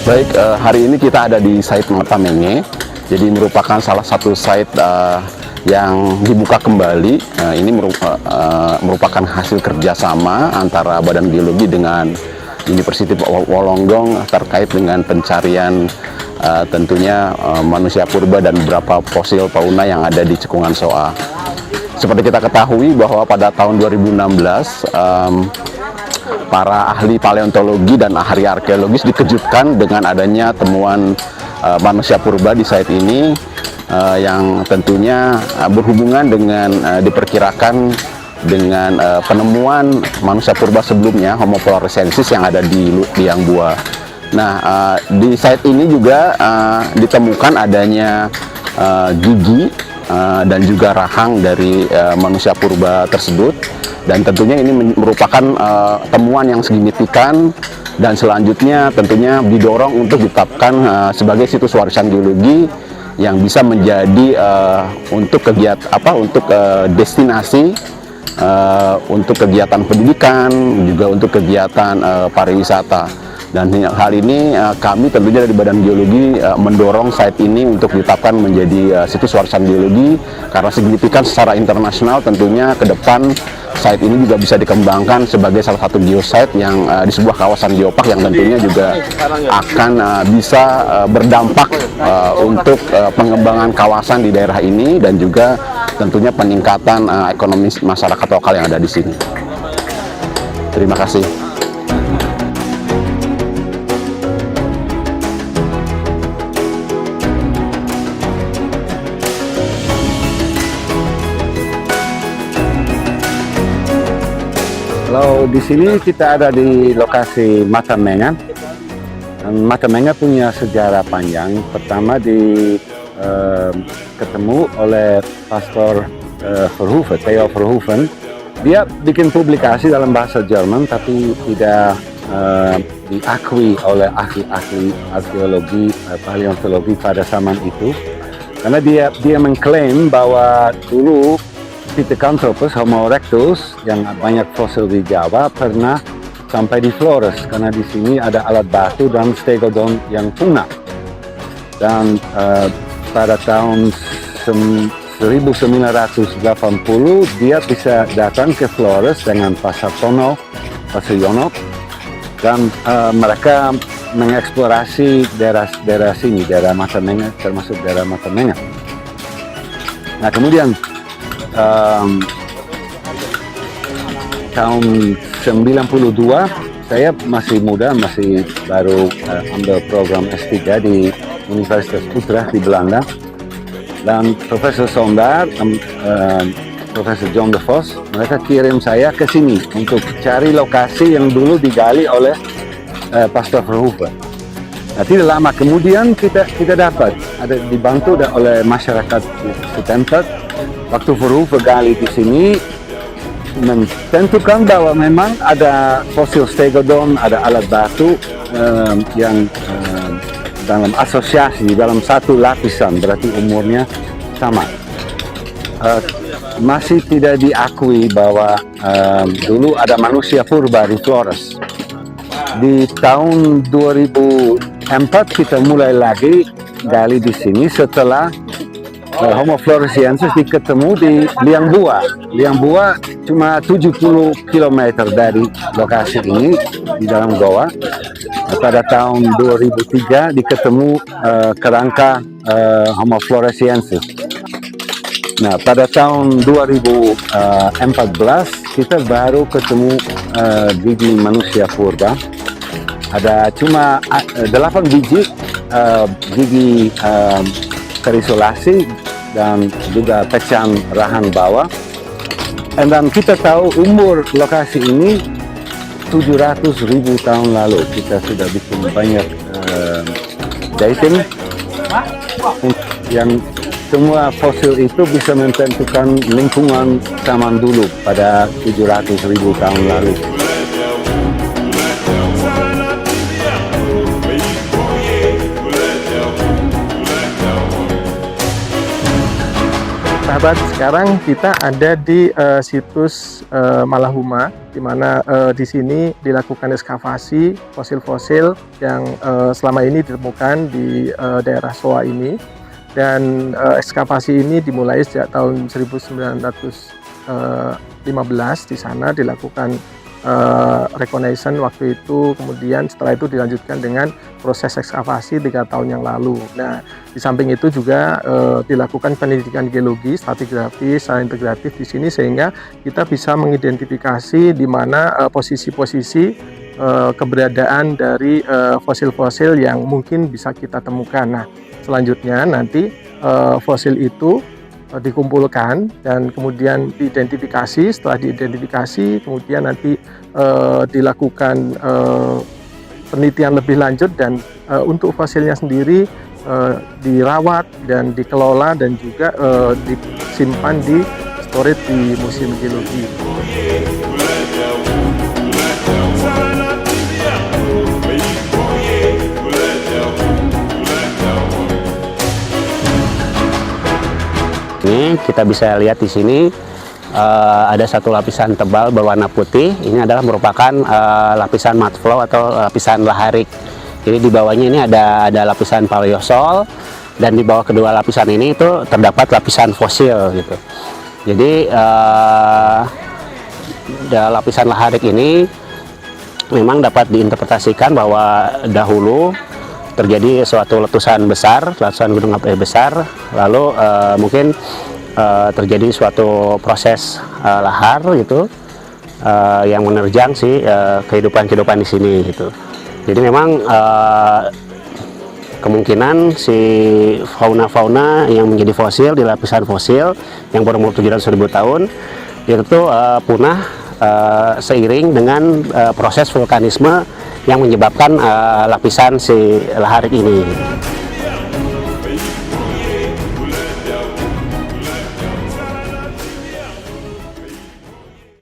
Baik, hari ini kita ada di site Matamenge, jadi merupakan salah satu site yang dibuka kembali. Ini merupakan hasil kerjasama antara Badan Geologi dengan University Wollongong terkait dengan pencarian tentunya manusia purba dan beberapa fosil fauna yang ada di Cekungan Soa. Seperti kita ketahui bahwa pada tahun 2016 para ahli paleontologi dan ahli arkeologis dikejutkan dengan adanya temuan manusia purba di site ini yang tentunya berhubungan dengan diperkirakan dengan penemuan manusia purba sebelumnya, Homo floresiensis, yang ada di Liang Bua. Nah, di site ini juga ditemukan adanya gigi dan juga rahang dari manusia purba tersebut. Dan tentunya ini merupakan temuan yang signifikan dan selanjutnya tentunya didorong untuk ditetapkan sebagai situs warisan geologi yang bisa menjadi untuk destinasi untuk kegiatan pendidikan, juga untuk kegiatan pariwisata. Dan hal ini kami tentunya dari Badan Geologi mendorong site ini untuk ditetapkan menjadi situs warisan geologi karena signifikan secara internasional. Tentunya ke depan site ini juga bisa dikembangkan sebagai salah satu geosite yang di sebuah kawasan geopark yang tentunya juga akan bisa berdampak untuk pengembangan kawasan di daerah ini dan juga tentunya peningkatan ekonomi masyarakat lokal yang ada di sini. Terima kasih. Kalau di sini kita ada di lokasi Matamenge. Matamenge punya sejarah panjang. Pertama ketemu oleh Pastor Verhoeven, Theo Verhoeven. Dia bikin publikasi dalam bahasa Jerman, tapi tidak diakui oleh ahli-ahli arkeologi, paleontologi pada zaman itu. Karena dia mengklaim bahwa dulu Pithecanthropus, Homo erectus, yang banyak fosil di Jawa, pernah sampai di Flores, karena di sini ada alat batu dan stegodon yang punah. Dan pada tahun 1980 dia bisa datang ke Flores dengan Pasar Yono, dan mereka mengeksplorasi daerah sini, daerah Matamenge, termasuk daerah Matamenge. Nah, kemudian tahun 92 saya masih muda, masih baru ambil program S3 di Universitas Utrecht di Belanda, dan Profesor Sondar, Profesor John de Vos, mereka kirim saya ke sini untuk cari lokasi yang dulu digali oleh Pastor Verhoeven. Nah, tidak lama kemudian kita dapat, ada dibantu oleh masyarakat setempat. Waktu Verhoeven gali di sini, menentukan bahwa memang ada fosil stegodon, ada alat batu yang dalam asosiasi, dalam satu lapisan, berarti umurnya sama. Masih tidak diakui bahwa dulu ada manusia purba di Flores. Di tahun 2004 kita mulai lagi gali di sini setelah Homo floresiensis diketemu di Liang Bua. Liang Bua cuma 70 km dari lokasi ini di dalam goa. Pada tahun 2003 diketemu kerangka Homo floresiensis. Nah, pada tahun 2014 kita baru ketemu gigi manusia purba. Ada cuma 8 biji gigi terisolasi dan juga pecahan rahang bawah. Dan kita tahu umur lokasi ini 700.000 tahun lalu. Kita sudah bikin banyak dating yang semua fosil itu bisa menentukan lingkungan zaman dulu pada 700.000 tahun lalu. sobat, sekarang kita ada di situs Malahuma, di mana di sini dilakukan ekskavasi fosil-fosil yang selama ini ditemukan di daerah Soa ini. Dan ekskavasi ini dimulai sejak tahun 1915. Di sana dilakukan reconnaissance waktu itu, kemudian setelah itu dilanjutkan dengan proses ekskavasi 3 tahun yang lalu. Nah, di samping itu juga dilakukan pendidikan geologi, stratigrafi, secara integratif di sini, sehingga kita bisa mengidentifikasi di mana posisi-posisi keberadaan dari fosil-fosil yang mungkin bisa kita temukan. Nah, selanjutnya nanti fosil itu dikumpulkan dan kemudian diidentifikasi. Setelah diidentifikasi, kemudian nanti dilakukan penelitian lebih lanjut, dan untuk fosilnya sendiri dirawat dan dikelola dan juga disimpan di storage di Museum Geologi. Ini kita bisa lihat di sini ada satu lapisan tebal berwarna putih. Ini adalah merupakan lapisan mudflow atau lapisan laharik. Jadi di bawahnya ini ada lapisan paleosol, dan di bawah kedua lapisan ini itu terdapat lapisan fosil gitu. Jadi lapisan laharik ini memang dapat diinterpretasikan bahwa dahulu terjadi suatu letusan gunung api besar, lalu mungkin terjadi suatu proses lahar gitu yang menerjang si kehidupan di sini gitu. Jadi memang kemungkinan si fauna yang menjadi fosil di lapisan fosil yang berumur 700.000 tahun itu punah seiring dengan proses vulkanisme yang menyebabkan lapisan si laharik ini.